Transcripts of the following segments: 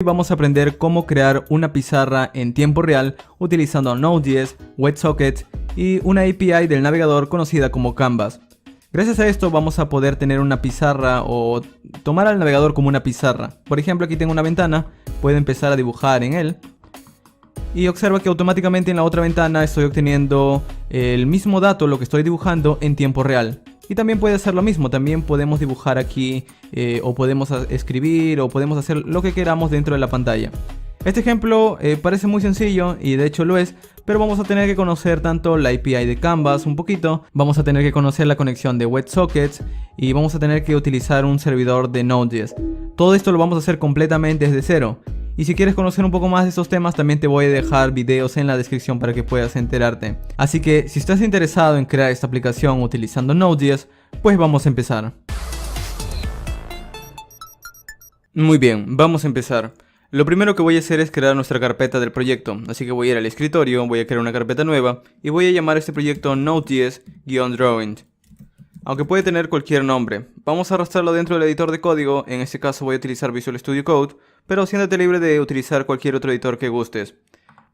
Hoy vamos a aprender cómo crear una pizarra en tiempo real utilizando Node.js, WebSockets y una API del navegador conocida como Canvas. Gracias a esto vamos a poder tener una pizarra o tomar al navegador como una pizarra. Por ejemplo, aquí tengo una ventana, puedo empezar a dibujar en él. Y observa que automáticamente en la otra ventana estoy obteniendo el mismo dato, lo que estoy dibujando en tiempo real. Y también puede hacer lo mismo, también podemos dibujar aquí o podemos escribir o podemos hacer lo que queramos dentro de la pantalla. Este ejemplo parece muy sencillo y de hecho lo es, pero vamos a tener que conocer tanto la API de Canvas un poquito, vamos a tener que conocer la conexión de WebSockets y vamos a tener que utilizar un servidor de Node.js. Todo esto lo vamos a hacer completamente desde cero. Y si quieres conocer un poco más de estos temas, también te voy a dejar videos en la descripción para que puedas enterarte. Así que si estás interesado en crear esta aplicación utilizando Node.js, pues vamos a empezar. Muy bien, vamos a empezar. Lo primero que voy a hacer es crear nuestra carpeta del proyecto. Así que voy a ir al escritorio, voy a crear una carpeta nueva y voy a llamar a este proyecto Node.js-drawing. Aunque puede tener cualquier nombre. Vamos a arrastrarlo dentro del editor de código, en este caso voy a utilizar Visual Studio Code, pero siéntate libre de utilizar cualquier otro editor que gustes.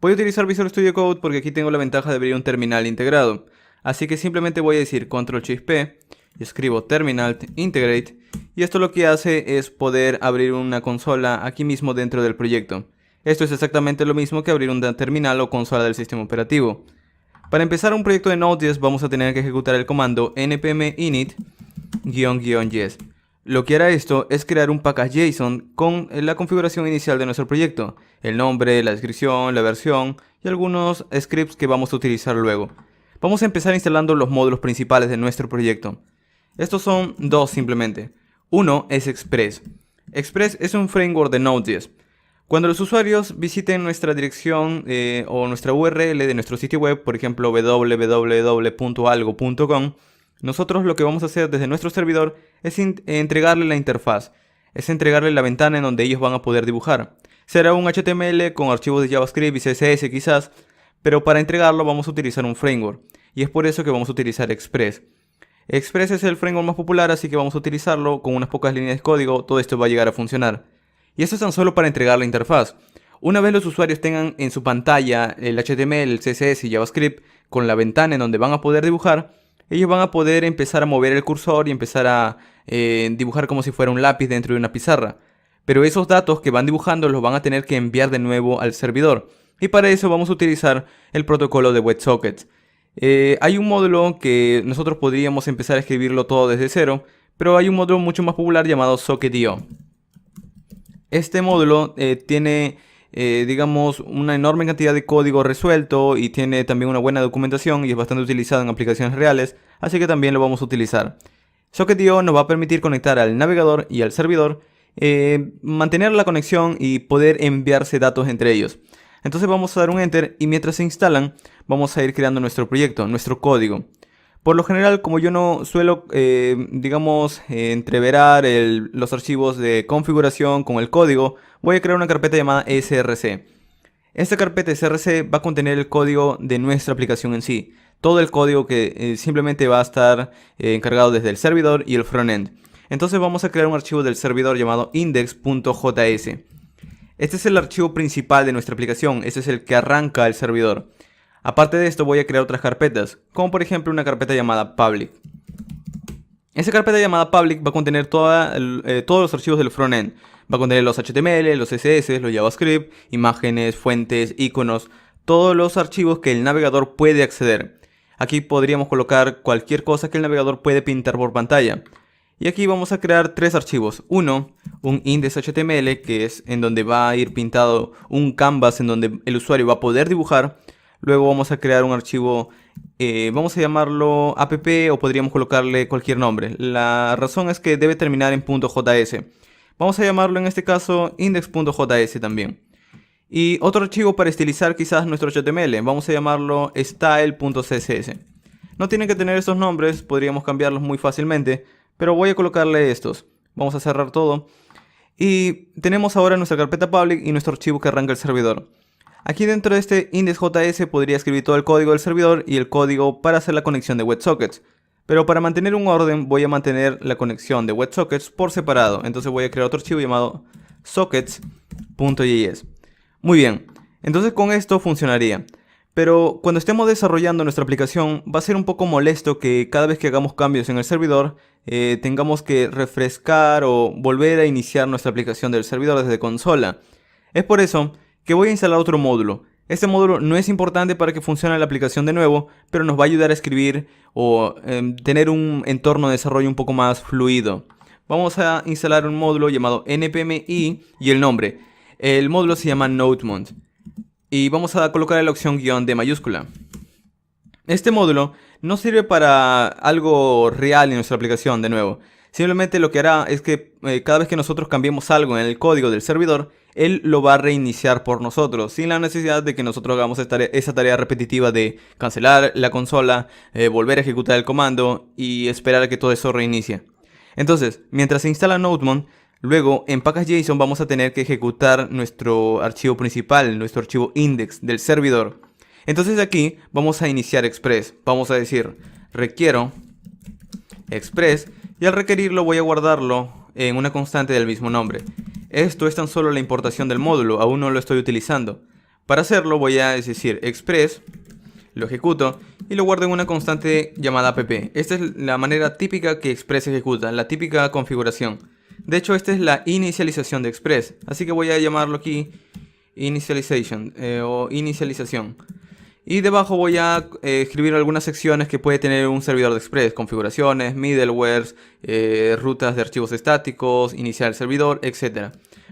Voy a utilizar Visual Studio Code porque aquí tengo la ventaja de abrir un terminal integrado. Así que simplemente voy a decir Ctrl+Shift+P, y escribo Terminal Integrate, y esto lo que hace es poder abrir una consola aquí mismo dentro del proyecto. Esto es exactamente lo mismo que abrir una terminal o consola del sistema operativo. Para empezar un proyecto de Node.js vamos a tener que ejecutar el comando npm init --yes. Lo que hará esto es crear un package JSON con la configuración inicial de nuestro proyecto, el nombre, la descripción, la versión y algunos scripts que vamos a utilizar luego. Vamos a empezar instalando los módulos principales de nuestro proyecto. Estos son dos simplemente. Uno es Express. Express es un framework de Node.js. Cuando los usuarios visiten nuestra dirección o nuestra URL de nuestro sitio web, por ejemplo www.algo.com, nosotros lo que vamos a hacer desde nuestro servidor es entregarle la interfaz, es entregarle la ventana en donde ellos van a poder dibujar. Será un HTML con archivos de JavaScript y CSS quizás, pero para entregarlo vamos a utilizar un framework, y es por eso que vamos a utilizar Express. Express es el framework más popular, así que vamos a utilizarlo con unas pocas líneas de código, todo esto va a llegar a funcionar. Y esto es tan solo para entregar la interfaz. Una vez los usuarios tengan en su pantalla el HTML, el CSS y JavaScript con la ventana en donde van a poder dibujar, ellos van a poder empezar a mover el cursor y empezar a dibujar como si fuera un lápiz dentro de una pizarra. Pero esos datos que van dibujando los van a tener que enviar de nuevo al servidor. Y para eso vamos a utilizar el protocolo de WebSockets. Hay un módulo que nosotros podríamos empezar a escribirlo todo desde cero, pero hay un módulo mucho más popular llamado Socket.io. Este módulo tiene, digamos, una enorme cantidad de código resuelto y tiene también una buena documentación y es bastante utilizado en aplicaciones reales, así que también lo vamos a utilizar. Socket.io nos va a permitir conectar al navegador y al servidor, mantener la conexión y poder enviarse datos entre ellos. Entonces vamos a dar un Enter y mientras se instalan vamos a ir creando nuestro proyecto, nuestro código. Por lo general, como yo no suelo, entreverar los archivos de configuración con el código, voy a crear una carpeta llamada src. Esta carpeta src va a contener el código de nuestra aplicación en sí. Todo el código que simplemente va a estar encargado desde el servidor y el frontend. Entonces vamos a crear un archivo del servidor llamado index.js. Este es el archivo principal de nuestra aplicación, este es el que arranca el servidor. Aparte de esto voy a crear otras carpetas, como por ejemplo una carpeta llamada public. Esa carpeta llamada public va a contener todos los archivos del frontend. Va a contener los HTML, los CSS, los JavaScript, imágenes, fuentes, iconos, todos los archivos que el navegador puede acceder. Aquí podríamos colocar cualquier cosa que el navegador puede pintar por pantalla. Y aquí vamos a crear tres archivos. Uno, un index.html, que es en donde va a ir pintado un canvas en donde el usuario va a poder dibujar. Luego vamos a crear un archivo, vamos a llamarlo app o podríamos colocarle cualquier nombre. La razón es que debe terminar en .js. Vamos a llamarlo en este caso index.js también. Y otro archivo para estilizar quizás nuestro HTML, vamos a llamarlo style.css. No tienen que tener estos nombres, podríamos cambiarlos muy fácilmente, pero voy a colocarle estos. Vamos a cerrar todo. Y tenemos ahora nuestra carpeta public y nuestro archivo que arranca el servidor. Aquí dentro de este index.js podría escribir todo el código del servidor y el código para hacer la conexión de WebSockets. Pero para mantener un orden voy a mantener la conexión de WebSockets por separado. Entonces voy a crear otro archivo llamado sockets.js. Muy bien, entonces con esto funcionaría. Pero cuando estemos desarrollando nuestra aplicación va a ser un poco molesto que cada vez que hagamos cambios en el servidor tengamos que refrescar o volver a iniciar nuestra aplicación del servidor desde consola. Es por eso que voy a instalar otro módulo. Este módulo no es importante para que funcione la aplicación de nuevo, pero nos va a ayudar a escribir o tener un entorno de desarrollo un poco más fluido. Vamos a instalar un módulo llamado npmi y el nombre. El módulo se llama NodeMont. Y vamos a colocar la opción guión de mayúscula. Este módulo no sirve para algo real en nuestra aplicación de nuevo. Simplemente lo que hará es que cada vez que nosotros cambiemos algo en el código del servidor, él lo va a reiniciar por nosotros, sin la necesidad de que nosotros hagamos esa tarea repetitiva de cancelar la consola, volver a ejecutar el comando y esperar a que todo eso reinicie. Entonces, mientras se instala NodeMont, luego en package.json vamos a tener que ejecutar nuestro archivo principal, nuestro archivo index del servidor. Entonces aquí vamos a iniciar Express. Vamos a decir requiero Express y al requerirlo voy a guardarlo en una constante del mismo nombre. Esto es tan solo la importación del módulo, aún no lo estoy utilizando. Para hacerlo voy a decir Express, lo ejecuto y lo guardo en una constante llamada app. Esta es la manera típica que Express ejecuta, la típica configuración. De hecho, esta es la inicialización de Express, así que voy a llamarlo aquí initialization o inicialización. Y debajo voy a escribir algunas secciones que puede tener un servidor de Express: configuraciones, middlewares, rutas de archivos estáticos, iniciar el servidor, etc.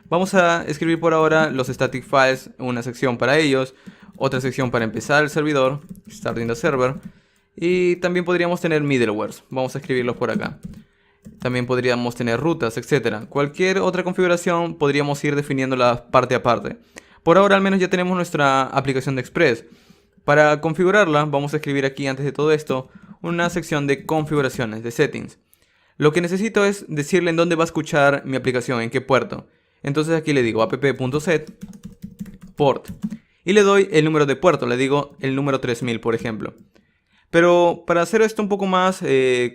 Vamos a escribir por ahora los static files, una sección para ellos, otra sección para empezar el servidor, starting the server, y también podríamos tener middlewares. Vamos a escribirlos por acá. También podríamos tener rutas, etc. Cualquier otra configuración podríamos ir definiéndola parte a parte. Por ahora al menos ya tenemos nuestra aplicación de Express. Para configurarla vamos a escribir aquí, antes de todo esto, una sección de configuraciones, de settings. Lo que necesito es decirle en dónde va a escuchar mi aplicación, en qué puerto. Entonces aquí le digo app.set port y le doy el número de puerto, le digo el número 3000 por ejemplo. Pero para hacer esto un poco más,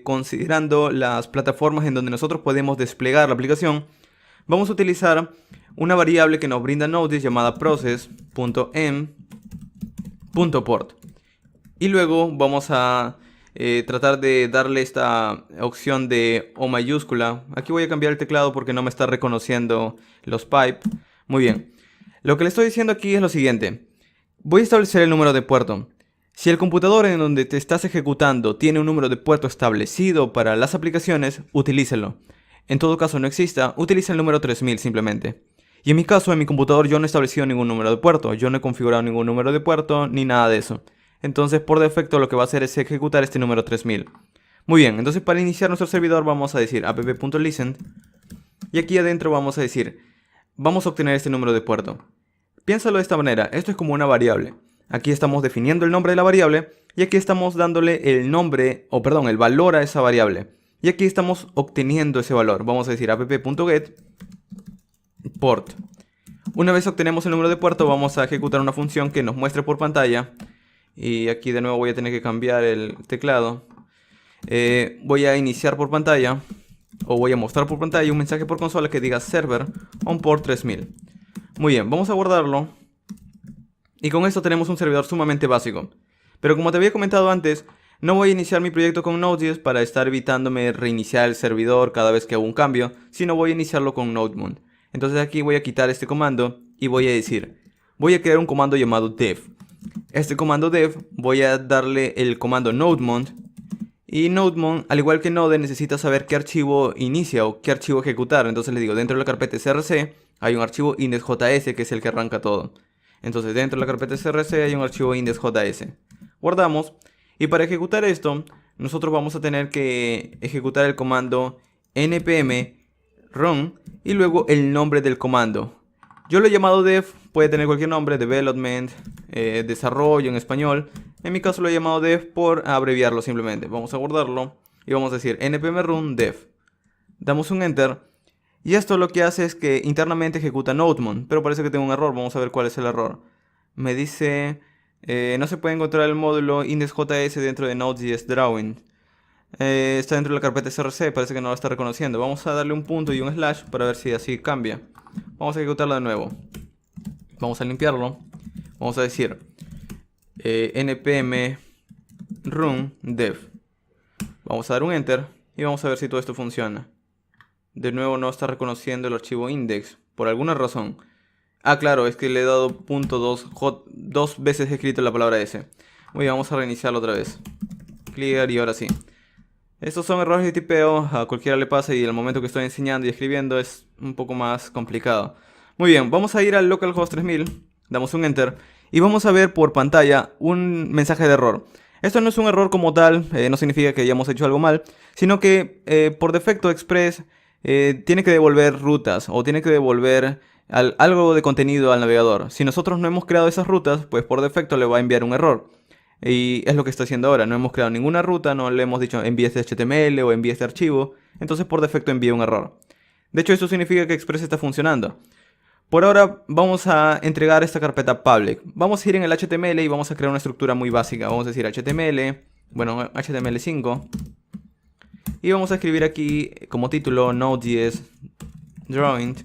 considerando las plataformas en donde nosotros podemos desplegar la aplicación, vamos a utilizar una variable que nos brinda Node llamada process.m.port. Y luego vamos a tratar de darle esta opción de O mayúscula. Aquí voy a cambiar el teclado porque no me está reconociendo los pipe. Muy bien. Lo que le estoy diciendo aquí es lo siguiente. Voy a establecer el número de puerto. Si el computador en donde te estás ejecutando tiene un número de puerto establecido para las aplicaciones, utilícelo. En todo caso no exista, utiliza el número 3000 simplemente. Y en mi caso, en mi computador yo no he establecido ningún número de puerto, yo no he configurado ningún número de puerto ni nada de eso. Entonces por defecto lo que va a hacer es ejecutar este número 3000. Muy bien, entonces para iniciar nuestro servidor vamos a decir app.listen y aquí adentro vamos a decir, vamos a obtener este número de puerto. Piénsalo de esta manera, esto es como una variable. Aquí estamos definiendo el nombre de la variable y aquí estamos dándole el nombre, o perdón, el valor a esa variable. Y aquí estamos obteniendo ese valor. Vamos a decir app.get port. Una vez obtenemos el número de puerto, vamos a ejecutar una función que nos muestre por pantalla. Y aquí de nuevo voy a tener que cambiar el teclado. Voy a iniciar por pantalla, o voy a mostrar por pantalla un mensaje por consola que diga server on port 3000. Muy bien, vamos a guardarlo. Y con esto tenemos un servidor sumamente básico. Pero como te había comentado antes, no voy a iniciar mi proyecto con Node.js para estar evitándome reiniciar el servidor cada vez que hago un cambio, sino voy a iniciarlo con NodeMont. Entonces aquí voy a quitar este comando y voy a decir, voy a crear un comando llamado dev. Este comando dev voy a darle el comando NodeMont. Y NodeMont, al igual que Node, necesita saber qué archivo inicia o qué archivo ejecutar. Entonces le digo, dentro de la carpeta src hay un archivo index.js que es el que arranca todo. Entonces dentro de la carpeta src hay un archivo index.js. Guardamos. Y para ejecutar esto, nosotros vamos a tener que ejecutar el comando npm run y luego el nombre del comando. Yo lo he llamado dev, puede tener cualquier nombre, development, desarrollo en español. En mi caso lo he llamado dev por abreviarlo simplemente. Vamos a guardarlo y vamos a decir npm run dev. Damos un enter. Y esto lo que hace es que internamente ejecuta NodeMont, pero parece que tengo un error. Vamos a ver cuál es el error. Me dice, no se puede encontrar el módulo index.js dentro de Node.js Drawing. Está dentro de la carpeta src, parece que no lo está reconociendo. Vamos a darle un punto y un slash para ver si así cambia. Vamos a ejecutarlo de nuevo. Vamos a limpiarlo. Vamos a decir npm run dev. Vamos a dar un enter y vamos a ver si todo esto funciona. De nuevo no está reconociendo el archivo index por alguna razón. Ah, claro, es que le he dado .2 dos veces escrito la palabra S. Muy bien, vamos a reiniciarlo otra vez. Clear y ahora sí. Estos son errores de tipeo, a cualquiera le pasa y al momento que estoy enseñando y escribiendo es un poco más complicado. Muy bien, vamos a ir al localhost 3000, damos un enter y vamos a ver por pantalla un mensaje de error. Esto no es un error como tal, no significa que hayamos hecho algo mal, sino que por defecto Express tiene que devolver rutas o tiene que devolver algo de contenido al navegador. Si nosotros no hemos creado esas rutas, pues por defecto le va a enviar un error. Y es lo que está haciendo ahora, no hemos creado ninguna ruta, no le hemos dicho envíe este HTML o envíe este archivo, entonces por defecto envía un error. De hecho, esto significa que Express está funcionando. Por ahora vamos a entregar esta carpeta public. Vamos a ir en el HTML y vamos a crear una estructura muy básica. Vamos a decir HTML, bueno, HTML5. Y vamos a escribir aquí como título Node.js Drawing.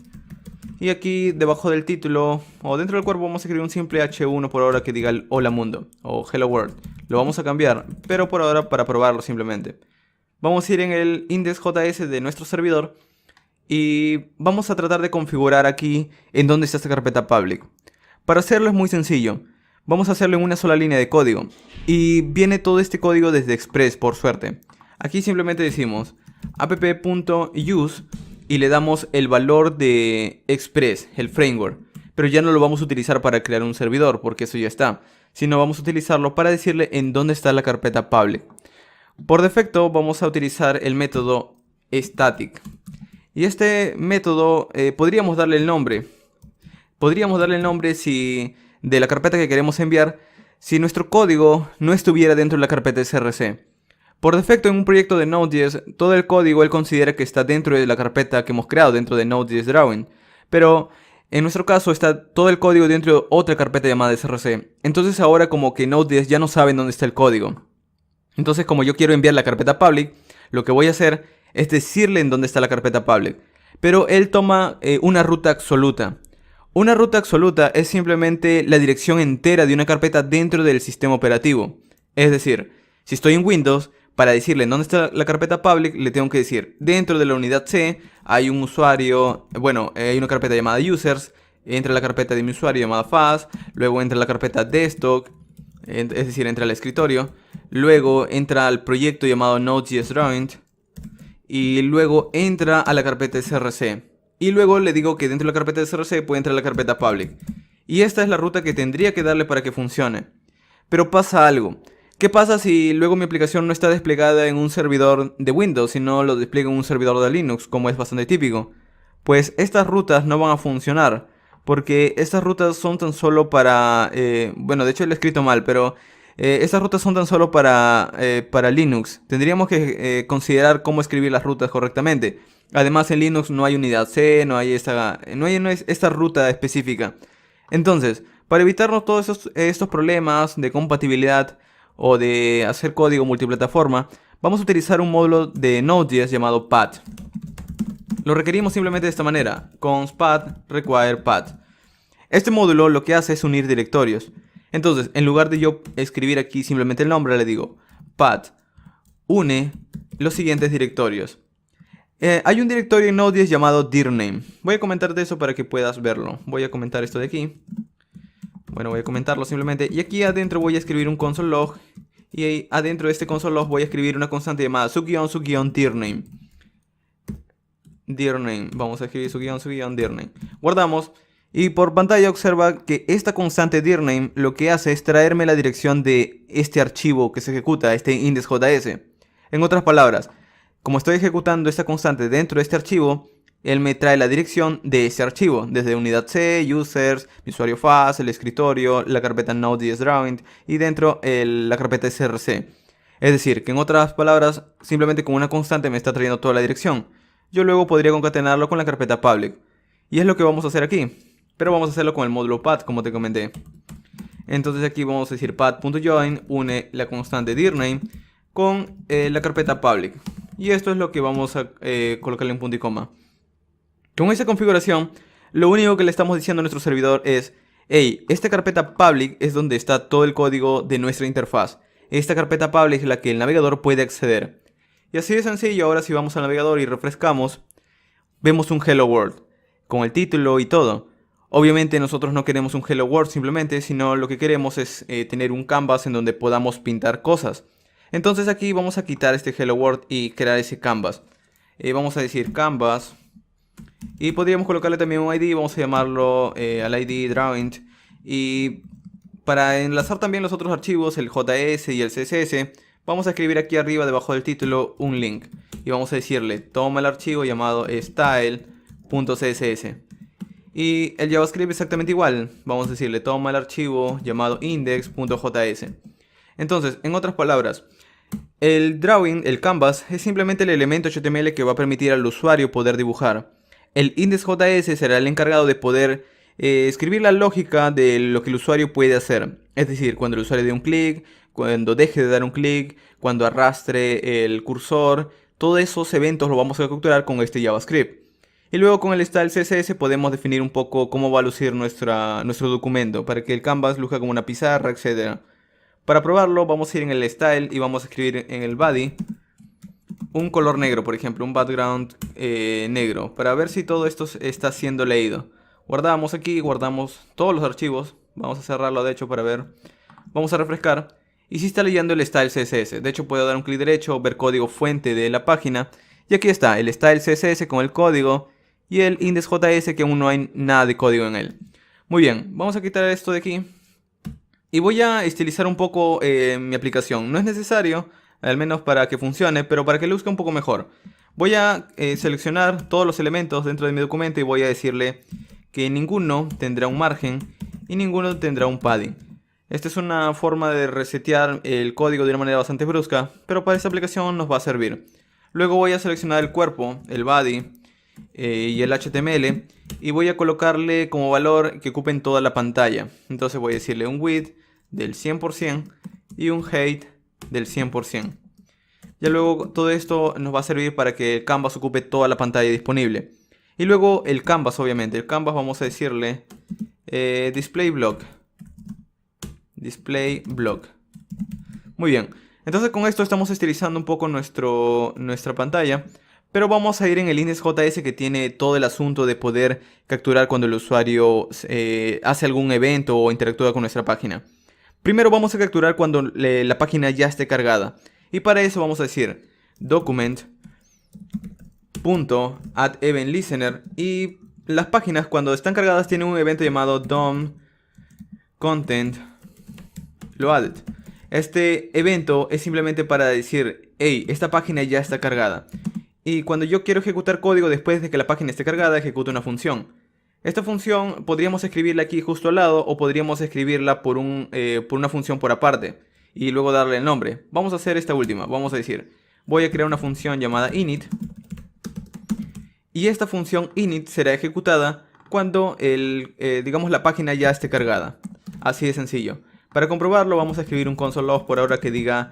Y aquí debajo del título o dentro del cuerpo vamos a escribir un simple H1 por ahora que diga el Hola Mundo o Hello World. Lo vamos a cambiar, pero por ahora para probarlo simplemente. Vamos a ir en el index.js de nuestro servidor y vamos a tratar de configurar aquí en dónde está esta carpeta public. Para hacerlo es muy sencillo. Vamos a hacerlo en una sola línea de código. Y viene todo este código desde Express, por suerte. Aquí simplemente decimos app.use y le damos el valor de Express, el framework. Pero ya no lo vamos a utilizar para crear un servidor, porque eso ya está. Sino vamos a utilizarlo para decirle en dónde está la carpeta public. Por defecto vamos a utilizar el método static. Y este método podríamos darle el nombre. Podríamos darle el nombre de la carpeta que queremos enviar si nuestro código no estuviera dentro de la carpeta src. Por defecto en un proyecto de Node.js, todo el código él considera que está dentro de la carpeta que hemos creado, dentro de Node.js Drawing. Pero en nuestro caso está todo el código dentro de otra carpeta llamada src. Entonces ahora como que Node.js ya no sabe dónde está el código. Entonces como yo quiero enviar la carpeta public, lo que voy a hacer es decirle en dónde está la carpeta public. Pero él toma una ruta absoluta. Una ruta absoluta es simplemente la dirección entera de una carpeta dentro del sistema operativo. Es decir, si estoy en Windows, para decirle en dónde está la carpeta public, le tengo que decir dentro de la unidad C hay un usuario, bueno, hay una carpeta llamada users, entra la carpeta de mi usuario llamada fast, luego entra la carpeta desktop, es decir, entra al escritorio, luego entra al proyecto llamado Node.js Drawing y luego entra a la carpeta src. Y luego le digo que dentro de la carpeta src puede entrar la carpeta public. Y esta es la ruta que tendría que darle para que funcione. Pero pasa algo. ¿Qué pasa si luego mi aplicación no está desplegada en un servidor de Windows, sino lo despliega en un servidor de Linux, como es bastante típico? Pues estas rutas no van a funcionar, porque estas rutas son tan solo para... bueno, de hecho lo he escrito mal, pero estas rutas son tan solo para Linux. Tendríamos que considerar cómo escribir las rutas correctamente. Además en Linux no hay unidad C, no hay esta ruta específica. Entonces, para evitarnos todos estos problemas de compatibilidad o de hacer código multiplataforma, vamos a utilizar un módulo de Node.js llamado path. Lo requerimos simplemente de esta manera, const path require path. Este módulo lo que hace es unir directorios. Entonces, en lugar de yo escribir aquí simplemente el nombre, le digo path une los siguientes directorios. Hay un directorio en Node.js llamado dirname. Voy a comentarte eso para que puedas verlo. Voy a comentar esto de aquí. Bueno, voy a comentarlo simplemente. Y aquí adentro voy a escribir un console log. Y ahí adentro de este console log voy a escribir una constante llamada sub-dirname. Dirname. Vamos a escribir sub-dirname. Guardamos. Y por pantalla observa que esta constante dirname lo que hace es traerme la dirección de este archivo que se ejecuta, este index.js. En otras palabras, como estoy ejecutando esta constante dentro de este archivo, él me trae la dirección de ese archivo, desde unidad C, users, mi usuario fast, el escritorio, la carpeta Node.js Drawing y dentro la carpeta src. Es decir, que en otras palabras, simplemente con una constante me está trayendo toda la dirección. Yo luego podría concatenarlo con la carpeta public. Y es lo que vamos a hacer aquí. Pero vamos a hacerlo con el módulo path, como te comenté. Entonces aquí vamos a decir path.join une la constante dirname con la carpeta public. Y esto es lo que vamos a colocarle en punto y coma. Con esa configuración, Lo único que le estamos diciendo a nuestro servidor es: hey, esta carpeta public es donde está todo el código de nuestra interfaz. Esta carpeta public es la que el navegador puede acceder. Y así de sencillo. Ahora si vamos al navegador y refrescamos, vemos un Hello World con el título y todo. Obviamente nosotros no queremos un Hello World simplemente, sino lo que queremos es tener un canvas en donde podamos pintar cosas. Entonces aquí vamos a quitar este Hello World y crear ese canvas. Vamos a decir canvas. Y podríamos colocarle también un ID. Vamos a llamarlo al ID drawing. Y para enlazar también los otros archivos, el JS y el CSS, vamos a escribir aquí arriba debajo del título un link. Y vamos a decirle: toma el archivo llamado style.css. Y el JavaScript exactamente igual. Vamos a decirle: toma el archivo llamado index.js. Entonces, en otras palabras, el drawing, el canvas, es simplemente el elemento HTML que va a permitir al usuario poder dibujar. El index.js será el encargado de poder escribir la lógica de lo que el usuario puede hacer. Es decir, cuando el usuario dé un clic, cuando deje de dar un clic, cuando arrastre el cursor. Todos esos eventos los vamos a capturar con este JavaScript. Y luego con el style CSS podemos definir un poco cómo va a lucir nuestro documento, para que el canvas luzca como una pizarra, etc. Para probarlo vamos a ir en el style y vamos a escribir en el body un color negro, por ejemplo, un background negro, para ver si todo esto está siendo leído. Guardamos aquí, guardamos todos los archivos. Vamos a cerrarlo de hecho para ver. Vamos a refrescar. Y si está leyendo el style CSS. De hecho puedo dar un clic derecho, ver código fuente de la página. Y aquí está el style CSS con el código. Y el index.js que aún no hay nada de código en él. Muy bien, vamos a quitar esto de aquí. Y voy a estilizar un poco mi aplicación. No es necesario, al menos para que funcione, pero para que luzca un poco mejor. Voy a seleccionar todos los elementos dentro de mi documento y voy a decirle que ninguno tendrá un margen y ninguno tendrá un padding. Esta es una forma de resetear el código de una manera bastante brusca, pero para esta aplicación nos va a servir. Luego voy a seleccionar el cuerpo, el body y el HTML, y voy a colocarle como valor que ocupen toda la pantalla. Entonces voy a decirle un width del 100% y un height del 100%. Ya luego todo esto nos va a servir para que el canvas ocupe toda la pantalla disponible. Y luego el canvas, obviamente. El canvas vamos a decirle display block. Display block. Muy bien. Entonces con esto estamos estilizando un poco nuestra pantalla. Pero vamos a ir en el index.js, que tiene todo el asunto de poder capturar cuando el usuario hace algún evento o interactúa con nuestra página. Primero vamos a capturar cuando la página ya esté cargada. Y para eso vamos a decir document.addEventListener. Y las páginas cuando están cargadas tienen un evento llamado DOM content loaded. Este evento es simplemente para decir: hey, esta página ya está cargada. Y cuando yo quiero ejecutar código después de que la página esté cargada, ejecuto una función. Esta función podríamos escribirla aquí justo al lado, o podríamos escribirla por una función por aparte y luego darle el nombre. Vamos a hacer esta última. Vamos a decir: voy a crear una función llamada init. Y esta función init será ejecutada cuando digamos la página ya esté cargada. Así de sencillo. Para comprobarlo vamos a escribir un console log por ahora que diga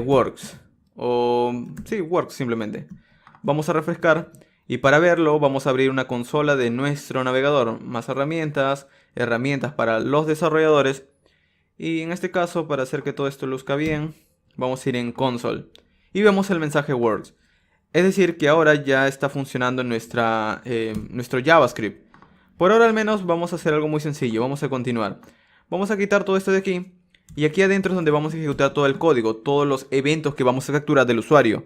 works. O sí, works simplemente. Vamos a refrescar. Y para verlo vamos a abrir una consola de nuestro navegador. Más herramientas, herramientas para los desarrolladores. Y en este caso, para hacer que todo esto luzca bien, vamos a ir en console. Y vemos el mensaje works. Es decir que ahora ya está funcionando nuestro JavaScript. Por ahora al menos vamos a hacer algo muy sencillo. Vamos a continuar. Vamos a quitar todo esto de aquí. Y aquí adentro es donde vamos a ejecutar todo el código. Todos los eventos que vamos a capturar del usuario.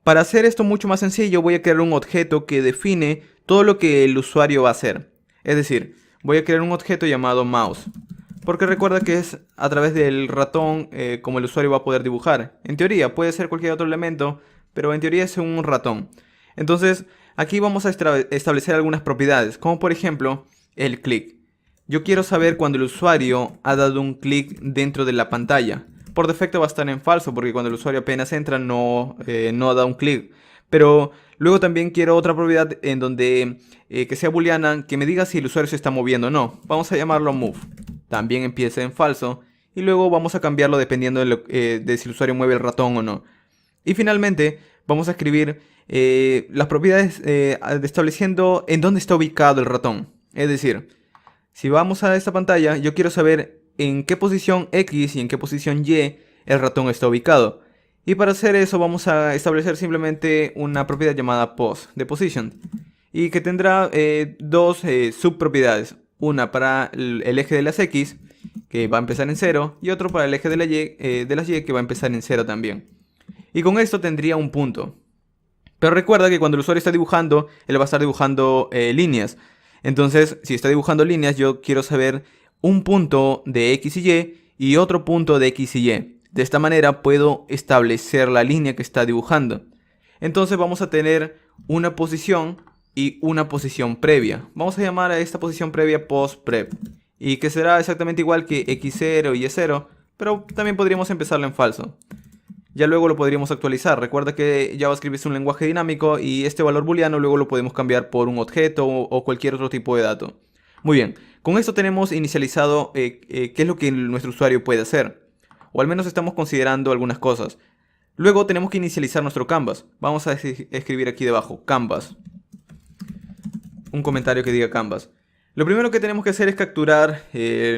Para hacer esto mucho más sencillo, voy a crear un objeto que define todo lo que el usuario va a hacer. Es decir, voy a crear un objeto llamado mouse. Porque recuerda que es a través del ratón como el usuario va a poder dibujar. En teoría, puede ser cualquier otro elemento, pero en teoría es un ratón. Entonces, aquí vamos a establecer algunas propiedades, como por ejemplo, el clic. Yo quiero saber cuando el usuario ha dado un clic dentro de la pantalla. Por defecto va a estar en falso, porque cuando el usuario apenas entra no ha dado un clic. Pero luego también quiero otra propiedad en donde que sea booleana, que me diga si el usuario se está moviendo o no. Vamos a llamarlo move. También empieza en falso. Y luego vamos a cambiarlo dependiendo de si el usuario mueve el ratón o no. Y finalmente vamos a escribir las propiedades estableciendo en dónde está ubicado el ratón. Es decir, si vamos a esta pantalla, yo quiero saber en qué posición X y en qué posición Y el ratón está ubicado. Y para hacer eso vamos a establecer simplemente una propiedad llamada pos, de position, y que tendrá dos subpropiedades. Una para el eje de las X, que va a empezar en 0, y otro para el eje de las Y, que va a empezar en 0 también. Y con esto tendría un punto. Pero recuerda que cuando el usuario está dibujando, él va a estar dibujando líneas. Entonces, si está dibujando líneas, yo quiero saber un punto de X y Y otro punto de X y Y. De esta manera puedo establecer la línea que está dibujando. Entonces vamos a tener una posición y una posición previa. Vamos a llamar a esta posición previa postprep. Y que será exactamente igual que X0 y Y0, pero también podríamos empezarlo en falso. Ya luego lo podríamos actualizar. Recuerda que JavaScript es un lenguaje dinámico y este valor booleano luego lo podemos cambiar por un objeto o cualquier otro tipo de dato. Muy bien, con esto tenemos inicializado qué es lo que nuestro usuario puede hacer. O al menos estamos considerando algunas cosas. Luego tenemos que inicializar nuestro canvas. Vamos a escribir aquí debajo, canvas. Un comentario que diga canvas. Lo primero que tenemos que hacer es capturar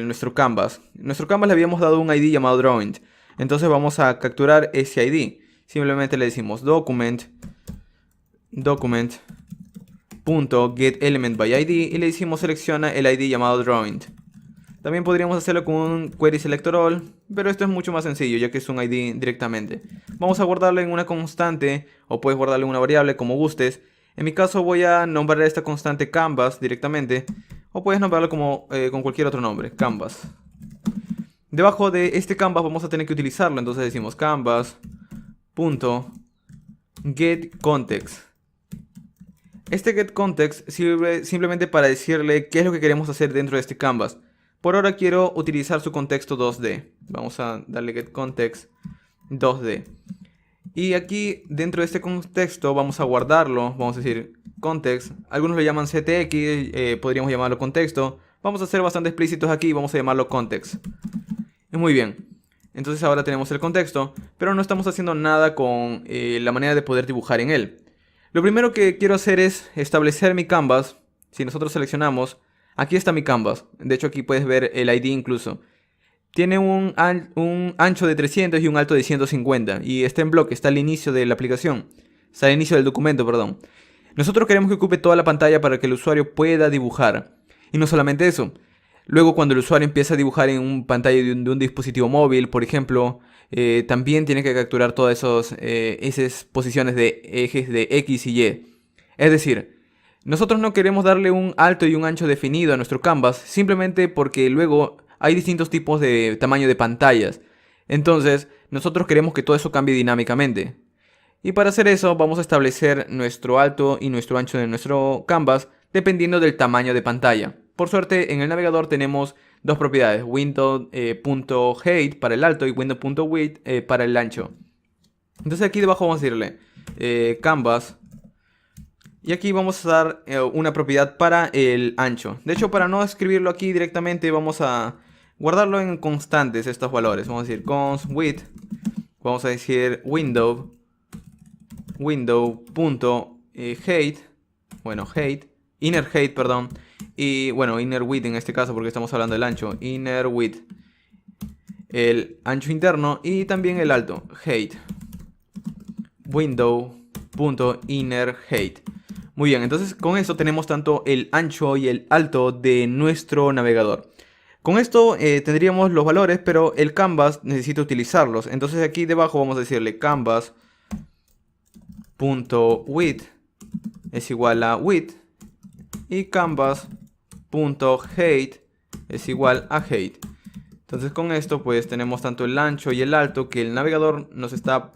nuestro canvas. Nuestro canvas le habíamos dado un ID llamado drawing. Entonces vamos a capturar ese ID. Simplemente le decimos document.getElementById y le decimos selecciona el ID llamado drawing. También podríamos hacerlo con un query selector all, pero esto es mucho más sencillo ya que es un ID directamente. Vamos a guardarlo en una constante o puedes guardarlo en una variable como gustes. En mi caso voy a nombrar esta constante canvas directamente o puedes nombrarlo como, con cualquier otro nombre, canvas. Debajo de este canvas vamos a tener que utilizarlo, entonces decimos canvas.getContext. Este getContext sirve simplemente para decirle qué es lo que queremos hacer dentro de este canvas. Por ahora quiero utilizar su contexto 2D. Vamos a darle getContext 2D. Y aquí dentro de este contexto vamos a guardarlo, vamos a decir context. Algunos lo llaman ctx, podríamos llamarlo contexto. Vamos a ser bastante explícitos aquí y vamos a llamarlo context. Muy bien, entonces ahora tenemos el contexto, pero no estamos haciendo nada con la manera de poder dibujar en él. Lo primero que quiero hacer es establecer mi canvas. Si nosotros seleccionamos, aquí está mi canvas. De hecho aquí puedes ver el ID incluso. Tiene un ancho de 300 y un alto de 150 y está en bloque, está al inicio de la aplicación. Está al inicio del documento, perdón. Nosotros queremos que ocupe toda la pantalla para que el usuario pueda dibujar. Y no solamente eso. Luego cuando el usuario empieza a dibujar en una pantalla de un dispositivo móvil, por ejemplo, también tiene que capturar todas esas posiciones de ejes de X y Y. Es decir, nosotros no queremos darle un alto y un ancho definido a nuestro canvas, simplemente porque luego hay distintos tipos de tamaño de pantallas. Entonces, nosotros queremos que todo eso cambie dinámicamente. Y para hacer eso, vamos a establecer nuestro alto y nuestro ancho de nuestro canvas dependiendo del tamaño de pantalla. Por suerte, en el navegador tenemos dos propiedades, window.height para el alto y window.width para el ancho. Entonces aquí debajo vamos a decirle canvas. Y aquí vamos a dar una propiedad para el ancho. De hecho, para no escribirlo aquí directamente, vamos a guardarlo en constantes estos valores. Vamos a decir const width. Vamos a decir window.height. Bueno, inner height, perdón. Y bueno, inner width en este caso porque estamos hablando del ancho. Inner width. El ancho interno y también el alto. Height. Window.innerHeight. Muy bien, entonces con esto tenemos tanto el ancho y el alto de nuestro navegador. Con esto tendríamos los valores, pero el canvas necesita utilizarlos. Entonces aquí debajo vamos a decirle canvas.width es igual a width y canvas.height es igual a height. Entonces con esto pues tenemos tanto el ancho y el alto que el navegador nos está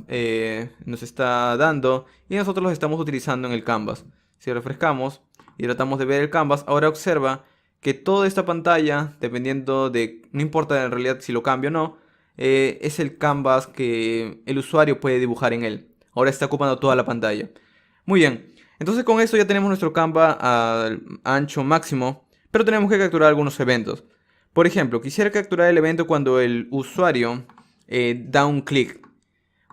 dando y nosotros los estamos utilizando en el canvas. Si refrescamos y tratamos de ver el canvas, ahora observa que toda esta pantalla, dependiendo de, no importa en realidad si lo cambio o no, es el canvas que el usuario puede dibujar en él. Ahora está ocupando toda la pantalla. Muy bien, entonces con esto ya tenemos nuestro canvas al ancho máximo, pero tenemos que capturar algunos eventos. Por ejemplo, quisiera capturar el evento cuando el usuario da un clic.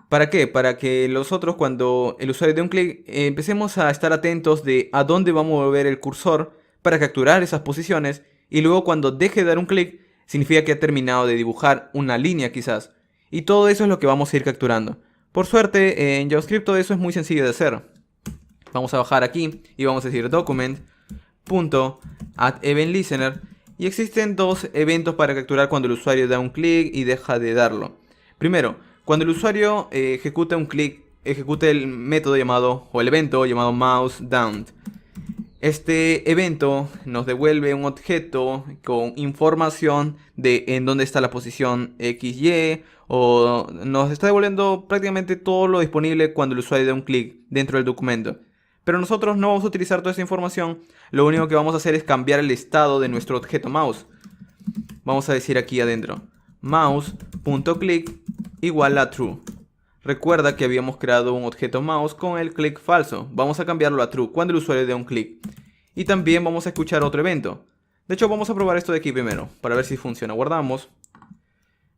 ¿Para qué? Para que nosotros cuando el usuario dé un clic empecemos a estar atentos de a dónde vamos a mover el cursor para capturar esas posiciones y luego cuando deje de dar un clic significa que ha terminado de dibujar una línea quizás. Y todo eso es lo que vamos a ir capturando. Por suerte en JavaScript todo eso es muy sencillo de hacer. Vamos a bajar aquí y vamos a decir document.addEventListener y existen dos eventos para capturar cuando el usuario da un clic y deja de darlo. Primero, cuando el usuario ejecuta un clic, ejecuta el método llamado, o el evento llamado mouseDown. Este evento nos devuelve un objeto con información de en dónde está la posición XY, o nos está devolviendo prácticamente todo lo disponible cuando el usuario da un clic dentro del documento. Pero nosotros no vamos a utilizar toda esa información, lo único que vamos a hacer es cambiar el estado de nuestro objeto mouse. Vamos a decir aquí adentro, mouse.click igual a true. Recuerda que habíamos creado un objeto mouse con el clic falso. Vamos a cambiarlo a true cuando el usuario dé un clic. Y también vamos a escuchar otro evento. De hecho, vamos a probar esto de aquí primero, para ver si funciona. Guardamos.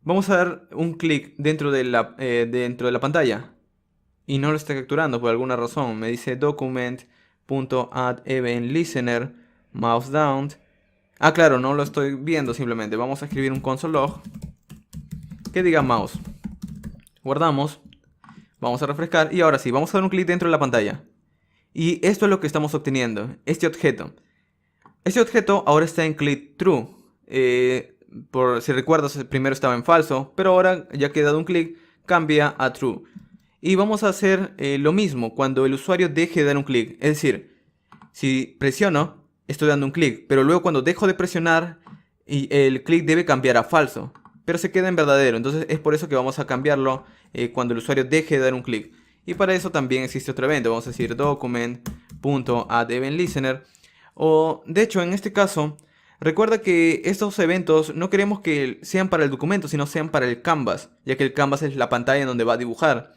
Vamos a dar un clic dentro de la pantalla. Y no lo está capturando por alguna razón. Me dice document.addEventListener mouseDown. Ah, claro, no lo estoy viendo simplemente. Vamos a escribir un console log que diga mouse. Guardamos. Vamos a refrescar y ahora sí, vamos a dar un clic dentro de la pantalla. Y esto es lo que estamos obteniendo, este objeto. Este objeto ahora está en click true. Por si recuerdas, primero estaba en falso, pero ahora ya que he dado un clic, cambia a true. Y vamos a hacer lo mismo cuando el usuario deje de dar un clic. Es decir, si presiono, estoy dando un clic, pero luego cuando dejo de presionar, el clic debe cambiar a falso, pero se queda en verdadero. Entonces es por eso que vamos a cambiarlo cuando el usuario deje de dar un clic. Y para eso también existe otro evento. Vamos a decir document.addEventListener. O de hecho, en este caso, recuerda que estos eventos no queremos que sean para el documento, sino sean para el canvas, ya que el canvas es la pantalla en donde va a dibujar.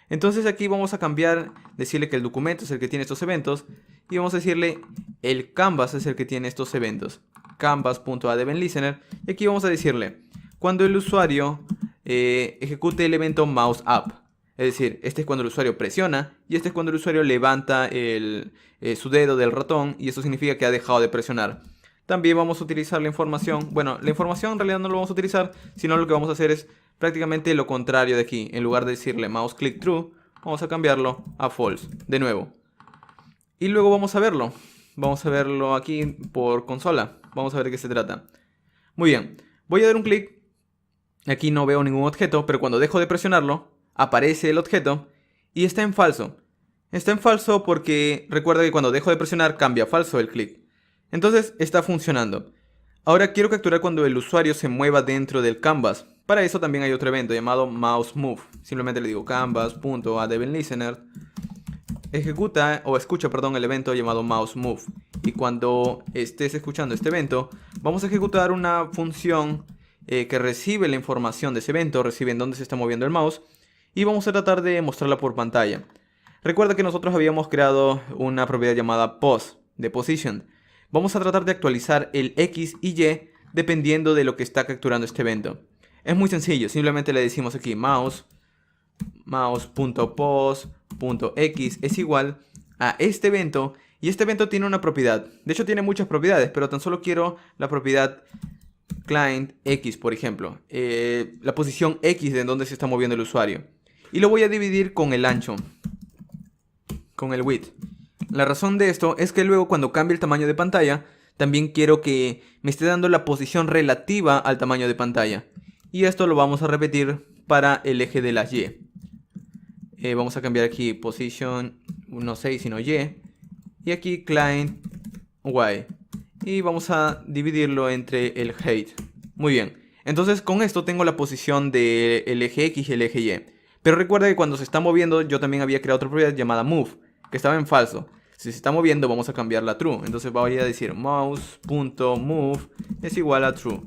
Entonces aquí vamos a cambiar, decirle que el documento es el que tiene estos eventos, y vamos a decirle el canvas es el que tiene estos eventos. Canvas.addEventListener. Y aquí vamos a decirle cuando el usuario ejecute el evento mouseUp. Es decir, este es cuando el usuario presiona y este es cuando el usuario levanta su dedo del ratón y eso significa que ha dejado de presionar. También vamos a utilizar la información. Bueno, la información en realidad no lo vamos a utilizar, sino lo que vamos a hacer es prácticamente lo contrario de aquí. En lugar de decirle mouse click true, vamos a cambiarlo a false de nuevo. Y luego vamos a verlo. Vamos a verlo aquí por consola. Vamos a ver de qué se trata. Muy bien, voy a dar un clic. Aquí no veo ningún objeto, pero cuando dejo de presionarlo, aparece el objeto y está en falso. Está en falso porque recuerda que cuando dejo de presionar cambia a falso el clic. Entonces está funcionando. Ahora quiero capturar cuando el usuario se mueva dentro del canvas. Para eso también hay otro evento llamado mouseMove. Simplemente le digo canvas.addEventListener. Ejecuta o escucha, el evento llamado mouseMove. Y cuando estés escuchando este evento, vamos a ejecutar una función que recibe la información de ese evento, recibe en dónde se está moviendo el mouse. Y vamos a tratar de mostrarla por pantalla. Recuerda que nosotros habíamos creado una propiedad llamada pos, de position. Vamos a tratar de actualizar el X y Y dependiendo de lo que está capturando este evento. Es muy sencillo, simplemente le decimos aquí mouse.pos.x es igual a este evento. Y este evento tiene una propiedad. De hecho tiene muchas propiedades, pero tan solo quiero la propiedad client X, por ejemplo. La posición X de donde se está moviendo el usuario. Y lo voy a dividir con el ancho, con el width. La razón de esto es que luego cuando cambie el tamaño de pantalla, también quiero que me esté dando la posición relativa al tamaño de pantalla. Y esto lo vamos a repetir para el eje de las Y. Vamos a cambiar aquí position, no 6 sino Y. Y aquí client Y. Y vamos a dividirlo entre el height. Muy bien. Entonces con esto tengo la posición del eje X y el eje Y. Pero recuerda que cuando se está moviendo yo también había creado otra propiedad llamada move, que estaba en falso. Si se está moviendo vamos a cambiarla a true. Entonces voy a decir mouse.move es igual a true.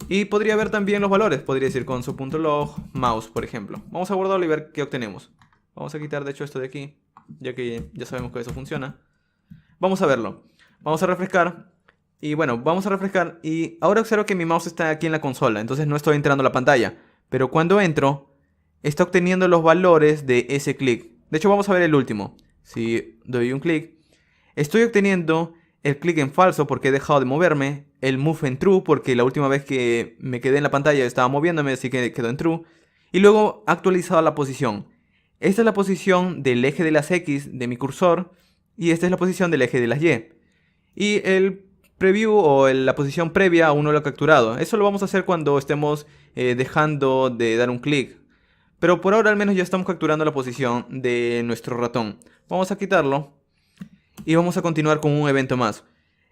Y podría ver también los valores. Podría decir console.log mouse, por ejemplo. Vamos a guardarlo y ver qué obtenemos. Vamos a quitar de hecho esto de aquí, ya que ya sabemos que eso funciona. Vamos a verlo. Vamos a refrescar. Y bueno, vamos a refrescar. Y ahora observo que mi mouse está aquí en la consola. Entonces no estoy entrando a la pantalla. Pero cuando entro, está obteniendo los valores de ese clic. De hecho, vamos a ver el último. Si doy un clic, estoy obteniendo el clic en falso porque he dejado de moverme, el move en true porque la última vez que me quedé en la pantalla estaba moviéndome, así que quedó en true. Y luego actualizado la posición. Esta es la posición del eje de las X de mi cursor y esta es la posición del eje de las Y. Y el preview o la posición previa aún no lo ha capturado. Eso lo vamos a hacer cuando estemos dejando de dar un clic. Pero por ahora al menos ya estamos capturando la posición de nuestro ratón. Vamos a quitarlo y vamos a continuar con un evento más.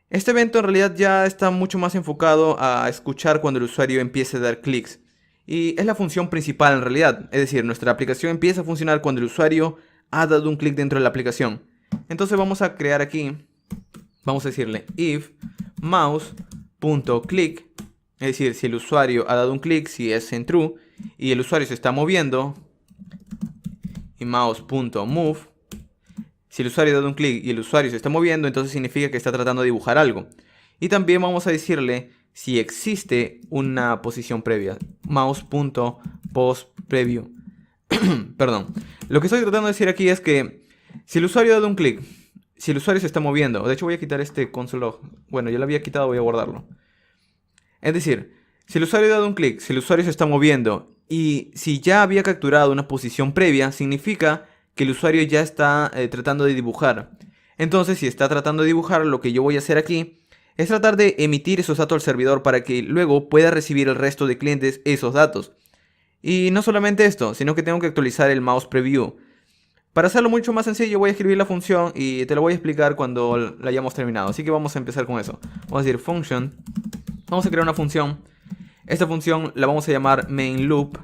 Este evento en realidad ya está mucho más enfocado a escuchar cuando el usuario empiece a dar clics. Y es la función principal en realidad. Es decir, nuestra aplicación empieza a funcionar cuando el usuario ha dado un clic dentro de la aplicación. Entonces vamos a crear aquí, vamos a decirle if mouse.click. Es decir, si el usuario ha dado un clic, si es en true, y el usuario se está moviendo, y mouse.move. Si el usuario ha dado un clic y el usuario se está moviendo, entonces significa que está tratando de dibujar algo. Y también vamos a decirle si existe una posición previa, mouse.postpreview. Perdón. Lo que estoy tratando de decir aquí es que si el usuario ha dado un clic, si el usuario se está moviendo, de hecho voy a quitar este console log. Bueno, ya lo había quitado, voy a guardarlo. Es decir, si el usuario ha dado un clic, si el usuario se está moviendo y si ya había capturado una posición previa, significa que el usuario ya está tratando de dibujar. Entonces, si está tratando de dibujar, lo que yo voy a hacer aquí es tratar de emitir esos datos al servidor para que luego pueda recibir el resto de clientes esos datos. Y no solamente esto, sino que tengo que actualizar el mouse preview. Para hacerlo mucho más sencillo voy a escribir la función y te lo voy a explicar cuando la hayamos terminado. Así que vamos a empezar con eso. Vamos a decir function. Vamos a crear una función. Esta función la vamos a llamar main loop,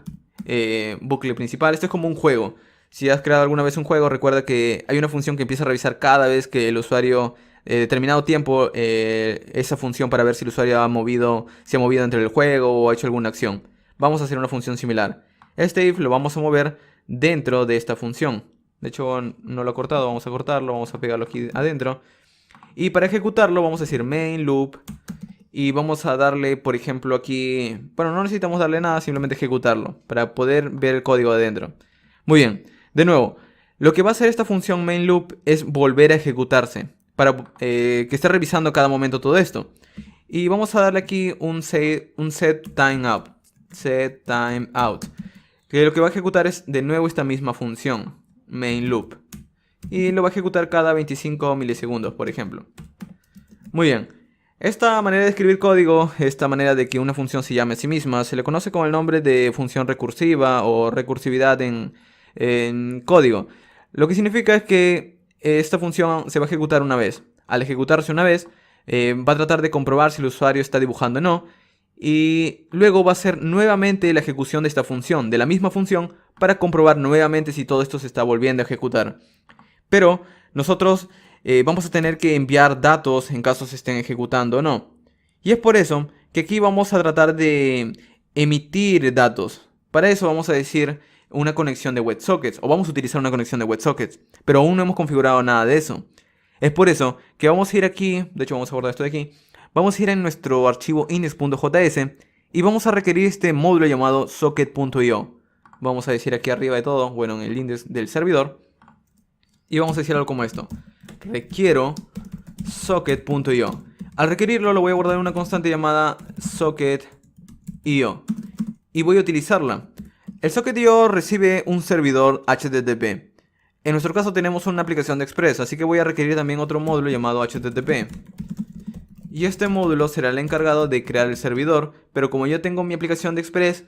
bucle principal. Esto es como un juego. Si has creado alguna vez un juego, recuerda que hay una función que empieza a revisar cada vez que el usuario determinado tiempo esa función para ver si el usuario se ha movido entre el juego o ha hecho alguna acción. Vamos a hacer una función similar. Este if lo vamos a mover dentro de esta función. De hecho no lo he cortado, vamos a cortarlo, vamos a pegarlo aquí adentro. Y para ejecutarlo vamos a decir main loop. Y vamos a darle, por ejemplo, aquí... Bueno, no necesitamos darle nada, simplemente ejecutarlo para poder ver el código adentro. Muy bien, de nuevo, lo que va a hacer esta función main loop es volver a ejecutarse para que esté revisando cada momento todo esto. Y vamos a darle aquí un set timeout. Set timeout. Que lo que va a ejecutar es de nuevo esta misma función, main loop. Y lo va a ejecutar cada 25 milisegundos, por ejemplo. Muy bien. Esta manera de escribir código, esta manera de que una función se llame a sí misma, se le conoce con el nombre de función recursiva o recursividad en código. Lo que significa es que esta función se va a ejecutar una vez. Al ejecutarse una vez, va a tratar de comprobar si el usuario está dibujando o no. Y luego va a hacer nuevamente la ejecución de esta función, de la misma función, para comprobar nuevamente si todo esto se está volviendo a ejecutar. Pero nosotros vamos a tener que enviar datos en caso se estén ejecutando o no. Y es por eso que aquí vamos a tratar de emitir datos. Para eso vamos a decir una conexión de WebSockets, o vamos a utilizar una conexión de WebSockets, pero aún no hemos configurado nada de eso. Es por eso que vamos a ir aquí, de hecho vamos a guardar esto de aquí, vamos a ir en nuestro archivo index.js y vamos a requerir este módulo llamado socket.io. Vamos a decir aquí arriba de todo, bueno, en el index del servidor, y vamos a decir algo como esto: requiero socket.io. Al requerirlo lo voy a guardar en una constante llamada socket.io y voy a utilizarla. El socket.io recibe un servidor HTTP. En nuestro caso tenemos una aplicación de Express, así que voy a requerir también otro módulo llamado HTTP. Y este módulo será el encargado de crear el servidor, pero como yo tengo mi aplicación de Express,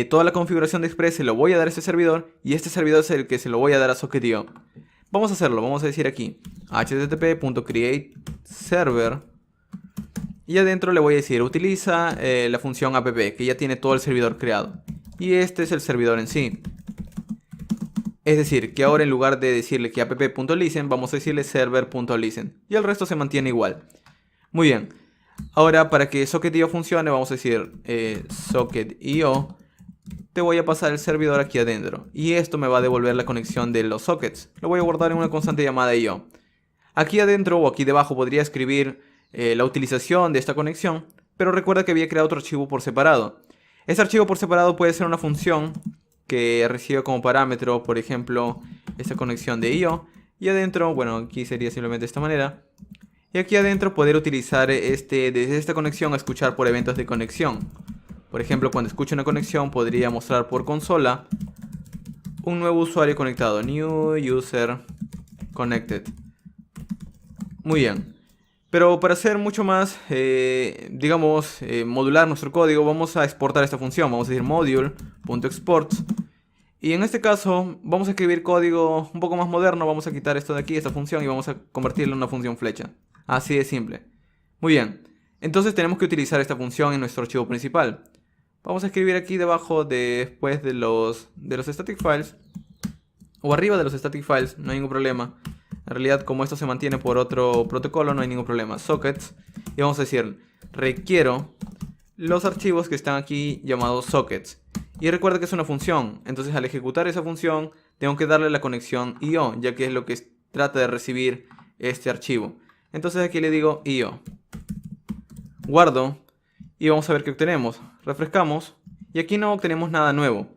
toda la configuración de Express se lo voy a dar a este servidor y este servidor es el que se lo voy a dar a socket.io. Vamos a hacerlo, vamos a decir aquí http.createServer y adentro le voy a decir utiliza la función app que ya tiene todo el servidor creado. Y este es el servidor en sí. Es decir, que ahora en lugar de decirle que app.listen, vamos a decirle server.listen. Y el resto se mantiene igual. Muy bien. Ahora para que socket.io funcione, vamos a decir socket.io. Te voy a pasar el servidor aquí adentro. Y esto me va a devolver la conexión de los sockets. Lo voy a guardar en una constante llamada io. Aquí adentro o aquí debajo podría escribir la utilización de esta conexión. Pero recuerda que había creado otro archivo por separado. Este archivo por separado puede ser una función que recibe como parámetro, por ejemplo, esta conexión de IO. Y adentro, bueno, aquí sería simplemente de esta manera. Y aquí adentro poder utilizar desde esta conexión a escuchar por eventos de conexión. Por ejemplo, cuando escucho una conexión podría mostrar por consola un nuevo usuario conectado. New User Connected. Muy bien. Pero para hacer mucho más, modular nuestro código, vamos a exportar esta función. Vamos a decir module.export. Y en este caso vamos a escribir código un poco más moderno. Vamos a quitar esto de aquí, esta función, y vamos a convertirlo en una función flecha. Así de simple. Muy bien. Entonces tenemos que utilizar esta función en nuestro archivo principal. Vamos a escribir aquí debajo, después de los static files, o arriba de los static files, no hay ningún problema. En realidad, como esto se mantiene por otro protocolo, no hay ningún problema. Sockets. Y vamos a decir, requiero los archivos que están aquí llamados sockets. Y recuerda que es una función. Entonces, al ejecutar esa función, tengo que darle la conexión IO, ya que es lo que trata de recibir este archivo. Entonces aquí le digo IO. Guardo. Y vamos a ver qué obtenemos. Refrescamos. Y aquí no obtenemos nada nuevo.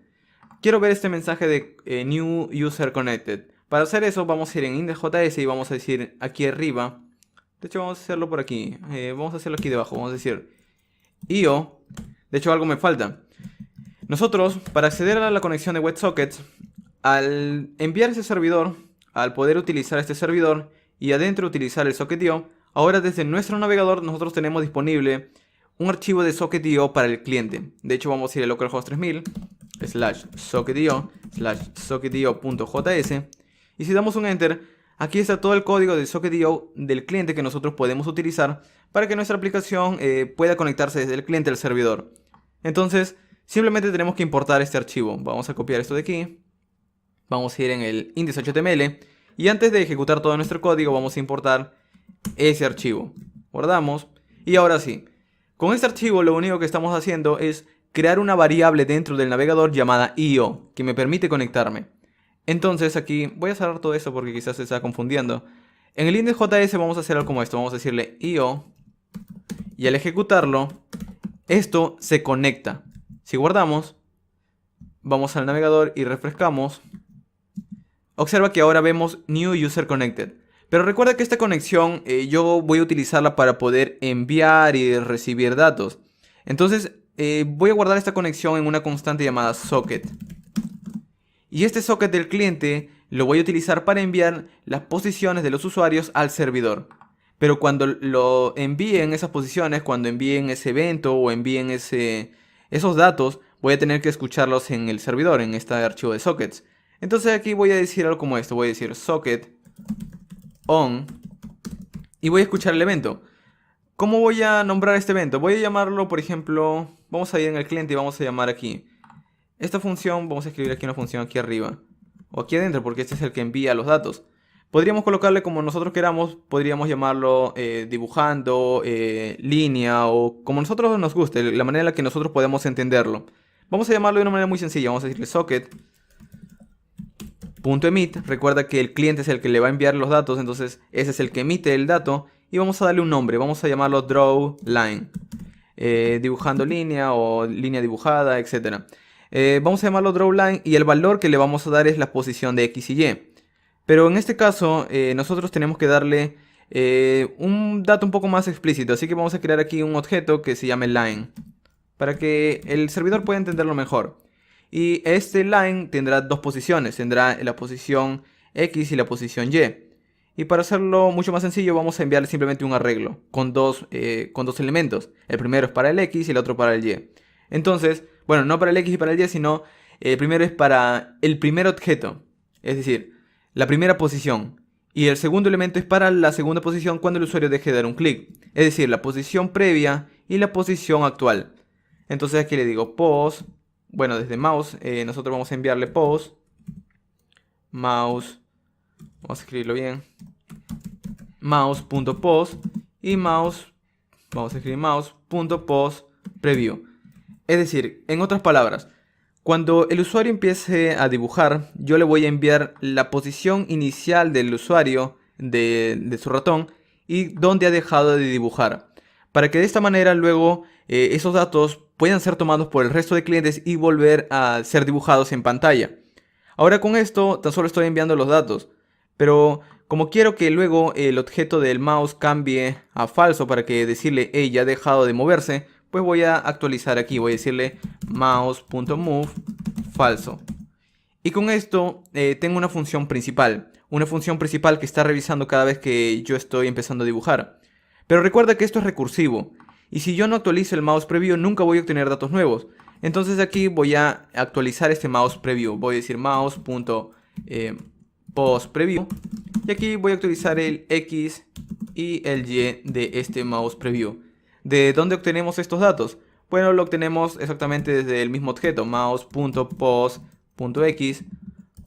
Quiero ver este mensaje de New User Connected. Para hacer eso vamos a ir en index.js y vamos a decir aquí arriba. De hecho vamos a hacerlo por aquí. Vamos a hacerlo aquí debajo. Vamos a decir IO. De hecho algo me falta. Nosotros, para acceder a la conexión de WebSockets, al enviar ese servidor, al poder utilizar este servidor y adentro utilizar el socket.io, ahora desde nuestro navegador nosotros tenemos disponible un archivo de socket.io para el cliente. De hecho vamos a ir a localhost 3000 /socket.io/socket.io.js. Y si damos un enter, aquí está todo el código de socket.io del cliente que nosotros podemos utilizar para que nuestra aplicación pueda conectarse desde el cliente al servidor. Entonces, simplemente tenemos que importar este archivo. Vamos a copiar esto de aquí. Vamos a ir en el index.html. Y antes de ejecutar todo nuestro código, vamos a importar ese archivo. Guardamos. Y ahora sí, con este archivo lo único que estamos haciendo es crear una variable dentro del navegador llamada IO, que me permite conectarme. Entonces aquí voy a cerrar todo esto porque quizás se está confundiendo. En el index.js vamos a hacer algo como esto. Vamos a decirle IO. Y al ejecutarlo, esto se conecta. Si guardamos, vamos al navegador y refrescamos. Observa que ahora vemos New User Connected. Pero recuerda que esta conexión yo voy a utilizarla para poder enviar y recibir datos. Entonces voy a guardar esta conexión en una constante llamada socket. Y este socket del cliente lo voy a utilizar para enviar las posiciones de los usuarios al servidor. Pero cuando lo envíen esas posiciones, cuando envíen ese evento o envíen esos datos, voy a tener que escucharlos en el servidor, en este archivo de sockets. Entonces aquí voy a decir algo como esto. Voy a decir socket on y voy a escuchar el evento. ¿Cómo voy a nombrar este evento? Voy a llamarlo, por ejemplo, vamos a ir en el cliente y vamos a llamar aquí. Esta función, vamos a escribir aquí una función aquí arriba. O aquí adentro, porque este es el que envía los datos. Podríamos colocarle como nosotros queramos. Podríamos llamarlo dibujando, línea, o como nosotros nos guste, la manera en la que nosotros podemos entenderlo. Vamos a llamarlo de una manera muy sencilla. Vamos a decirle socket.emit. Recuerda que el cliente es el que le va a enviar los datos, entonces ese es el que emite el dato. Y vamos a darle un nombre. Vamos a llamarlo drawLine. Dibujando línea o línea dibujada, etc. Vamos a llamarlo drawLine y el valor que le vamos a dar es la posición de X y Y. Pero en este caso nosotros tenemos que darle un dato un poco más explícito. Así que vamos a crear aquí un objeto que se llame line, para que el servidor pueda entenderlo mejor. Y este line tendrá dos posiciones. Tendrá la posición X y la posición Y. Y para hacerlo mucho más sencillo vamos a enviarle simplemente un arreglo con dos elementos. El primero es para el X y el otro para el Y. Entonces, bueno, no para el X y para el Y, sino el primero es para el primer objeto. Es decir, la primera posición. Y el segundo elemento es para la segunda posición cuando el usuario deje de dar un clic. Es decir, la posición previa y la posición actual. Entonces aquí le digo post. Bueno, desde mouse nosotros vamos a enviarle post. Mouse. Vamos a escribirlo bien. Mouse.post. Y mouse. Vamos a escribir mouse.post preview. Es decir, en otras palabras, cuando el usuario empiece a dibujar, yo le voy a enviar la posición inicial del usuario de su ratón y dónde ha dejado de dibujar. para que de esta manera luego esos datos puedan ser tomados por el resto de clientes y volver a ser dibujados en pantalla. Ahora con esto tan solo estoy enviando los datos, pero como quiero que luego el objeto del mouse cambie a falso para que decirle hey, ya ha dejado de moverse, pues voy a actualizar aquí, voy a decirle mouse.move falso. Y con esto tengo una función principal que está revisando cada vez que yo estoy empezando a dibujar. Pero recuerda que esto es recursivo, y si yo no actualizo el mouse preview nunca voy a obtener datos nuevos. Entonces aquí voy a actualizar este mouse preview, voy a decir mouse.postPreview, y aquí voy a actualizar el X y el Y de este mouse preview. ¿De dónde obtenemos estos datos? Bueno, lo obtenemos exactamente desde el mismo objeto, mouse.post.x,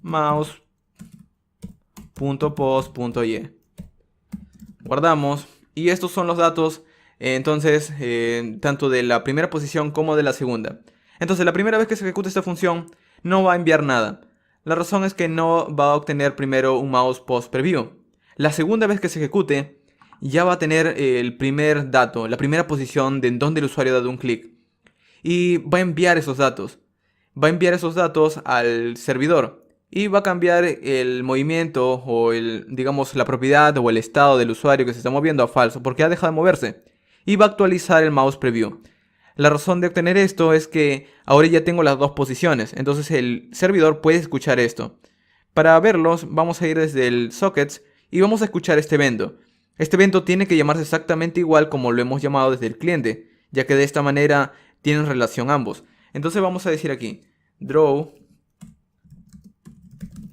mouse.post.y. Guardamos, y estos son los datos entonces tanto de la primera posición como de la segunda. Entonces la primera vez que se ejecute esta función no va a enviar nada. La razón es que no va a obtener primero un mouse post preview. La segunda vez que se ejecute ya va a tener el primer dato, la primera posición de en donde el usuario ha dado un clic. Y va a enviar esos datos. Va a enviar esos datos al servidor. Y va a cambiar el movimiento o digamos la propiedad o el estado del usuario que se está moviendo a falso porque ha dejado de moverse. Y va a actualizar el mouse preview. La razón de obtener esto es que ahora ya tengo las dos posiciones, entonces el servidor puede escuchar esto. Para verlos vamos a ir desde el sockets y vamos a escuchar este evento. Este evento tiene que llamarse exactamente igual como lo hemos llamado desde el cliente, ya que de esta manera tienen relación ambos. Entonces vamos a decir aquí, draw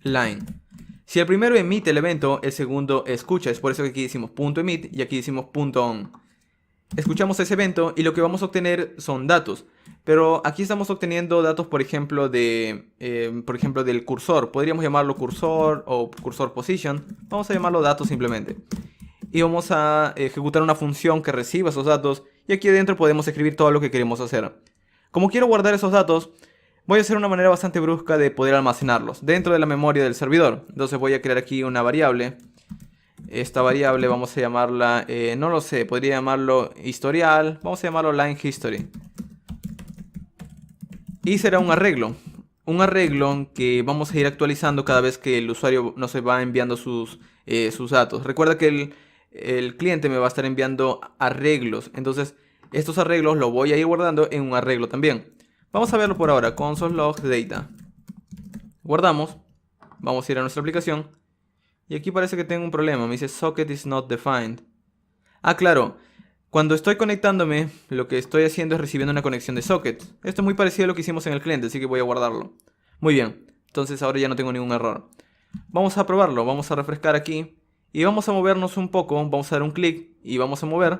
line. Si el primero emite el evento, el segundo escucha, es por eso que aquí decimos .emit y aquí decimos .on. Escuchamos ese evento y lo que vamos a obtener son datos. Pero aquí estamos obteniendo datos, por ejemplo, del cursor. Podríamos llamarlo cursor o cursor position. Vamos a llamarlo datos simplemente. Y vamos a ejecutar una función que reciba esos datos. Y aquí adentro podemos escribir todo lo que queremos hacer. Como quiero guardar esos datos, voy a hacer una manera bastante brusca de poder almacenarlos dentro de la memoria del servidor. Entonces voy a crear aquí una variable. Esta variable vamos a llamarla, no lo sé, podría llamarlo historial, vamos a llamarlo line history. Y será un arreglo que vamos a ir actualizando cada vez que el usuario nos va enviando sus datos. Recuerda que el cliente me va a estar enviando arreglos, entonces estos arreglos los voy a ir guardando en un arreglo también. Vamos a verlo por ahora, console log data. Guardamos, vamos a ir a nuestra aplicación. Y aquí parece que tengo un problema, me dice socket is not defined. Ah, claro, cuando estoy conectándome, lo que estoy haciendo es recibiendo una conexión de socket. Esto es muy parecido a lo que hicimos en el cliente, así que voy a guardarlo. Muy bien, entonces ahora ya no tengo ningún error. Vamos a probarlo, vamos a refrescar aquí. Y vamos a movernos un poco, vamos a dar un clic y vamos a mover.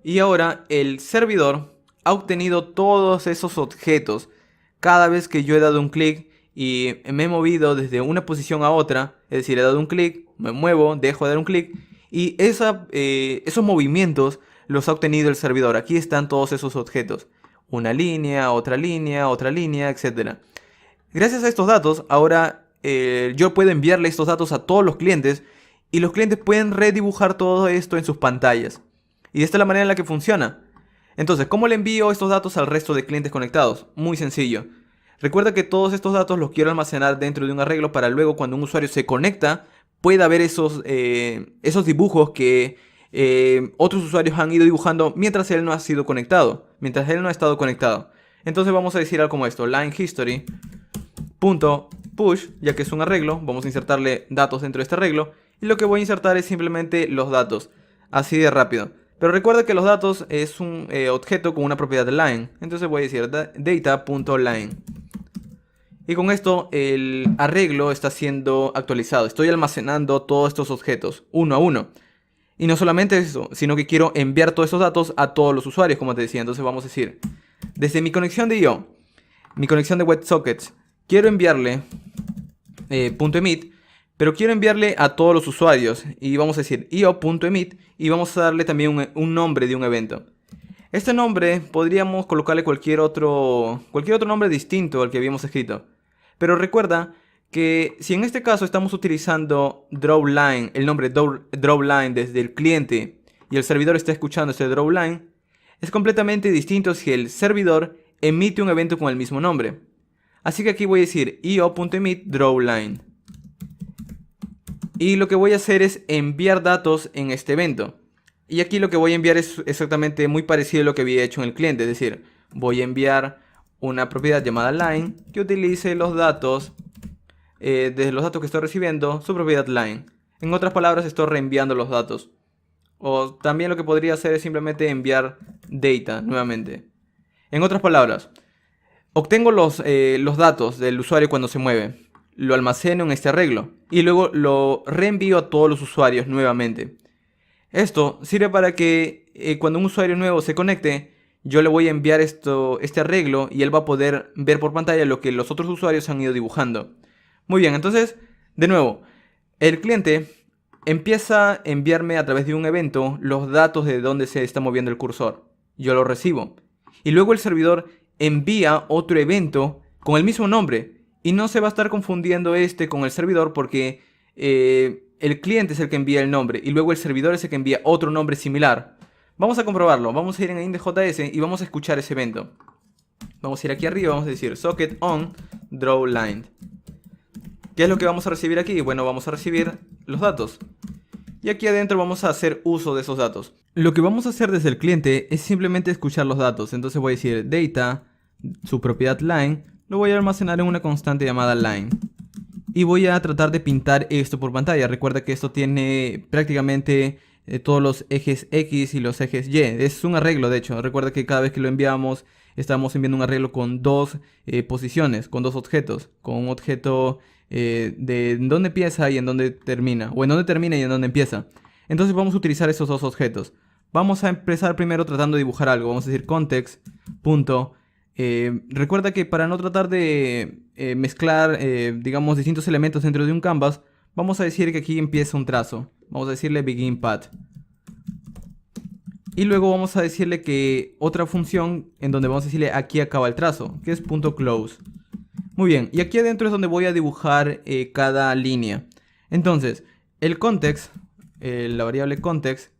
Y ahora el servidor ha obtenido todos esos objetos cada vez que yo he dado un clic y me he movido desde una posición a otra, es decir, he dado un clic, me muevo, dejo de dar un clic y esos movimientos los ha obtenido el servidor. Aquí están todos esos objetos, una línea, otra línea, etc. Gracias a estos datos, ahora yo puedo enviarle estos datos a todos los clientes y los clientes pueden redibujar todo esto en sus pantallas. Y esta es la manera en la que funciona. Entonces, ¿cómo le envío estos datos al resto de clientes conectados? Muy sencillo. Recuerda que todos estos datos los quiero almacenar dentro de un arreglo para luego cuando un usuario se conecta pueda ver esos dibujos que otros usuarios han ido dibujando mientras él no ha sido conectado, mientras él no ha estado conectado. Entonces vamos a decir algo como esto, line history .push, ya que es un arreglo, vamos a insertarle datos dentro de este arreglo y lo que voy a insertar es simplemente los datos, así de rápido. Pero recuerda que los datos es un objeto con una propiedad de line, entonces voy a decir data.line. Y con esto el arreglo está siendo actualizado. Estoy almacenando todos estos objetos uno a uno. Y no solamente eso, sino que quiero enviar todos esos datos a todos los usuarios, como te decía. Entonces vamos a decir, desde mi conexión de IO, mi conexión de WebSockets, quiero enviarle .emit, pero quiero enviarle a todos los usuarios. Y vamos a decir io.emit y vamos a darle también un nombre de un evento. Este nombre podríamos colocarle cualquier otro nombre distinto al que habíamos escrito. Pero recuerda que si en este caso estamos utilizando drawLine, el nombre drawLine desde el cliente y el servidor está escuchando este drawLine, Es completamente distinto si el servidor emite un evento con el mismo nombre. Así que aquí voy a decir io.emit drawLine. Y lo que voy a hacer es enviar datos en este evento. Y aquí lo que voy a enviar es exactamente muy parecido a lo que había hecho en el cliente. Es decir, voy a enviar una propiedad llamada line que utilice los datos, desde los datos que estoy recibiendo, su propiedad line. En otras palabras, estoy reenviando los datos. O también lo que podría hacer es simplemente enviar data nuevamente. En otras palabras, obtengo los datos del usuario cuando se mueve, lo almaceno en este arreglo y luego lo reenvío a todos los usuarios nuevamente. Esto sirve para que cuando un usuario nuevo se conecte, yo le voy a enviar este arreglo y él va a poder ver por pantalla lo que los otros usuarios han ido dibujando. Muy bien, entonces, de nuevo, el cliente empieza a enviarme a través de un evento los datos de dónde se está moviendo el cursor. Yo lo recibo. Y luego el servidor envía otro evento con el mismo nombre. Y no se va a estar confundiendo con el servidor porque el cliente es el que envía el nombre y luego el servidor es el que envía otro nombre similar. Vamos a comprobarlo. Vamos a ir en index.js y vamos a escuchar ese evento. Vamos a ir aquí arriba, vamos a decir socket on drawLine. ¿Qué es lo que vamos a recibir aquí? Bueno, vamos a recibir los datos. Y aquí adentro vamos a hacer uso de esos datos. Lo que vamos a hacer desde el cliente es simplemente escuchar los datos. Entonces voy a decir data, su propiedad line, lo voy a almacenar en una constante llamada line. Y voy a tratar de pintar esto por pantalla. Recuerda que esto tiene prácticamente todos los ejes X y los ejes Y. Es un arreglo, de hecho. Recuerda que cada vez que lo enviamos, estamos enviando un arreglo con dos posiciones, con dos objetos. Con un objeto de en dónde empieza y en dónde termina. O en dónde termina y en dónde empieza. Entonces vamos a utilizar esos dos objetos. Vamos a empezar primero tratando de dibujar algo. Vamos a decir context. Recuerda que para no tratar de mezclar, digamos, distintos elementos dentro de un canvas, vamos a decir que aquí empieza un trazo. Vamos a decirle begin path. Y luego vamos a decirle que otra función en donde vamos a decirle aquí acaba el trazo, que es .close. Muy bien, y aquí adentro es donde voy a dibujar cada línea. Entonces, el context, la variable context,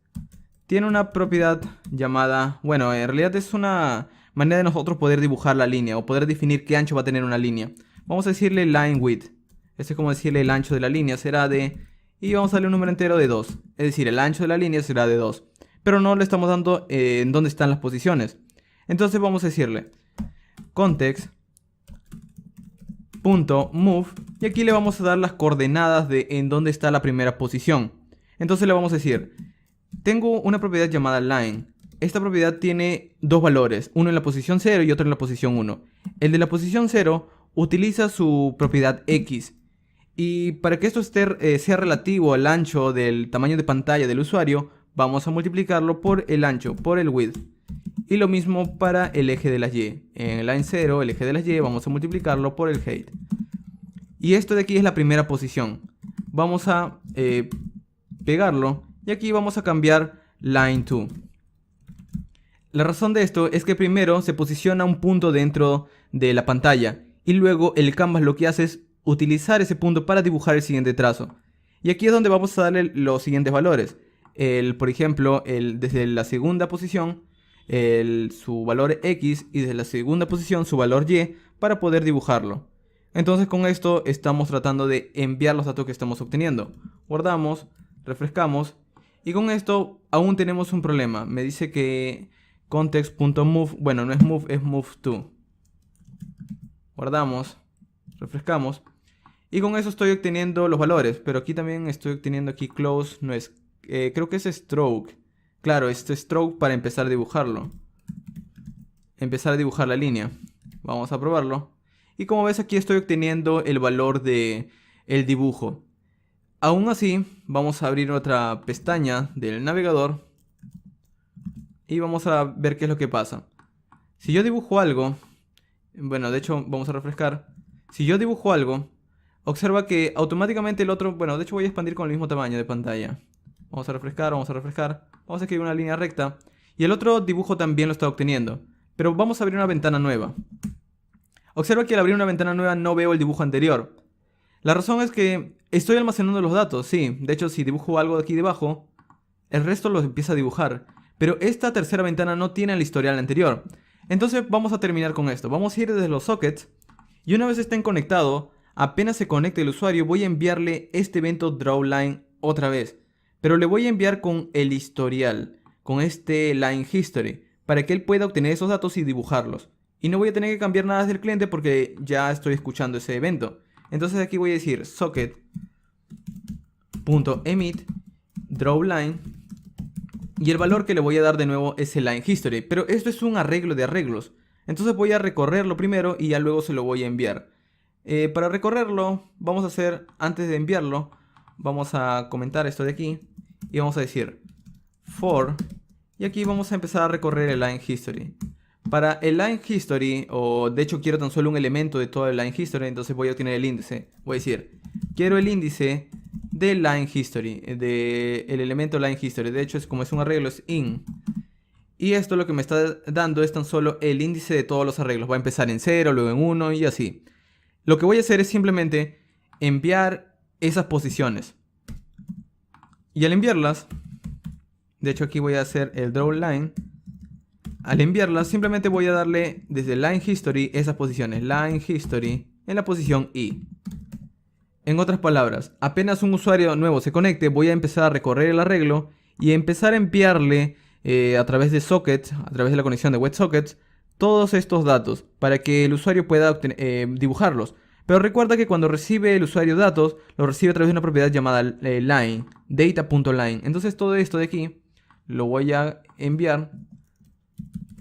tiene una propiedad llamada, bueno, en realidad es una manera de nosotros poder dibujar la línea o poder definir qué ancho va a tener una línea. Vamos a decirle line width. Este es como decirle el ancho de la línea será de... Y vamos a darle un número entero de 2. Es decir, el ancho de la línea será de 2. Pero no le estamos dando en dónde están las posiciones. Entonces vamos a decirle context.move y aquí le vamos a dar las coordenadas de en dónde está la primera posición. Entonces le vamos a decir, tengo una propiedad llamada line. Esta propiedad tiene dos valores, uno en la posición 0 y otro en la posición 1. El de la posición 0 utiliza su propiedad X. Y para que esto sea relativo al ancho del tamaño de pantalla del usuario, vamos a multiplicarlo por el ancho, por el width. Y lo mismo para el eje de las Y. En el line 0, el eje de las Y, vamos a multiplicarlo por el height. Y esto de aquí es la primera posición. Vamos a pegarlo y aquí vamos a cambiar line 2. La razón de esto es que primero se posiciona un punto dentro de la pantalla y luego el canvas lo que hace es utilizar ese punto para dibujar el siguiente trazo. Y aquí es donde vamos a darle los siguientes valores. Por ejemplo, desde la segunda posición, su valor X y desde la segunda posición su valor Y para poder dibujarlo. Entonces con esto estamos tratando de enviar los datos que estamos obteniendo. Guardamos, refrescamos y con esto aún tenemos un problema. Me dice que context.move, bueno, no es move, es move to. Guardamos, refrescamos y con eso estoy obteniendo los valores, pero aquí también estoy obteniendo aquí close, no es, creo que es stroke. Claro, este stroke para empezar a dibujarlo. Empezar a dibujar la línea. Vamos a probarlo. Y como ves aquí estoy obteniendo el valor de el dibujo. Aún así, vamos a abrir otra pestaña del navegador. Y vamos a ver qué es lo que pasa. Si yo dibujo algo, bueno, de hecho vamos a refrescar. Si yo dibujo algo, observa que automáticamente el otro, bueno, de hecho voy a expandir con el mismo tamaño de pantalla. Vamos a refrescar, vamos a refrescar. Vamos a escribir una línea recta. Y el otro dibujo también lo está obteniendo. Pero vamos a abrir una ventana nueva. Observa que al abrir una ventana nueva no veo el dibujo anterior. La razón es que estoy almacenando los datos, sí. De hecho, si dibujo algo de aquí debajo, el resto los empieza a dibujar. pero esta tercera ventana no tiene el historial anterior. Entonces vamos a terminar con esto. Vamos a ir desde los sockets y una vez estén conectados, apenas se conecte el usuario, voy a enviarle este evento drawLine otra vez. Pero le voy a enviar con el historial, con este line history, para que él pueda obtener esos datos y dibujarlos. Y no voy a tener que cambiar nada del cliente porque ya estoy escuchando ese evento. Entonces aquí voy a decir socket.emit drawLine. Y el valor que le voy a dar de nuevo es el line history. Pero esto es un arreglo de arreglos. Entonces voy a recorrerlo primero y ya luego se lo voy a enviar. Para recorrerlo, vamos a hacer, antes de enviarlo, vamos a comentar esto de aquí. Y vamos a decir for. Y aquí vamos a empezar a recorrer el line history. Para el line history, o de hecho quiero tan solo un elemento de todo el line history, entonces voy a obtener el índice. Voy a decir, quiero el índice del line history, del elemento line history. De hecho, como es un arreglo, es in. Y esto lo que me está dando es tan solo el índice de todos los arreglos. Va a empezar en 0, luego en 1 y así. Lo que voy a hacer es simplemente enviar esas posiciones. Y al enviarlas, de hecho aquí voy a hacer el drawLine. Al enviarlas, simplemente voy a darle desde line history esas posiciones. Line history en la posición I. En otras palabras, apenas un usuario nuevo se conecte, voy a empezar a recorrer el arreglo y empezar a enviarle a través de sockets, a través de la conexión de WebSockets, todos estos datos para que el usuario pueda dibujarlos. Pero recuerda que cuando recibe el usuario datos, lo recibe a través de una propiedad llamada line, data.line. Entonces todo esto de aquí lo voy a enviar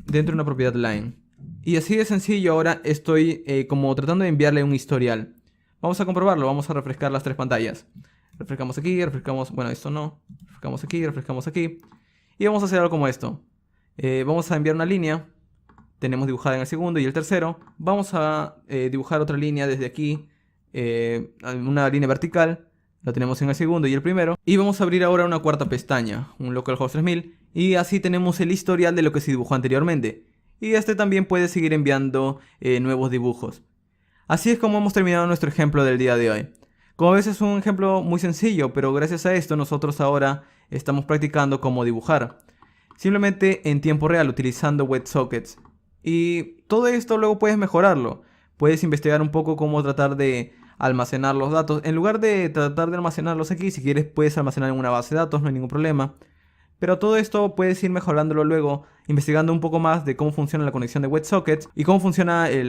dentro de una propiedad line. Y así de sencillo ahora estoy como tratando de enviarle un historial. Vamos a comprobarlo, vamos a refrescar las tres pantallas. Refrescamos aquí, refrescamos, bueno, esto no. Refrescamos aquí, refrescamos aquí. Y vamos a hacer algo como esto. Vamos a enviar una línea. Tenemos dibujada en el segundo y el tercero. Vamos a dibujar otra línea desde aquí. Una línea vertical. La tenemos en el segundo y el primero. Y vamos a abrir ahora una cuarta pestaña. Un localhost 3000. Y así tenemos el historial de lo que se dibujó anteriormente. Y este también puede seguir enviando nuevos dibujos. Así es como hemos terminado nuestro ejemplo del día de hoy. Como ves es un ejemplo muy sencillo, pero gracias a esto nosotros ahora estamos practicando cómo dibujar. Simplemente en tiempo real utilizando WebSockets. Y todo esto luego puedes mejorarlo. Puedes investigar un poco cómo tratar de almacenar los datos. En lugar de tratar de almacenarlos aquí, si quieres puedes almacenar en una base de datos, no hay ningún problema. Pero todo esto puedes ir mejorándolo luego, investigando un poco más de cómo funciona la conexión de WebSockets y cómo funciona el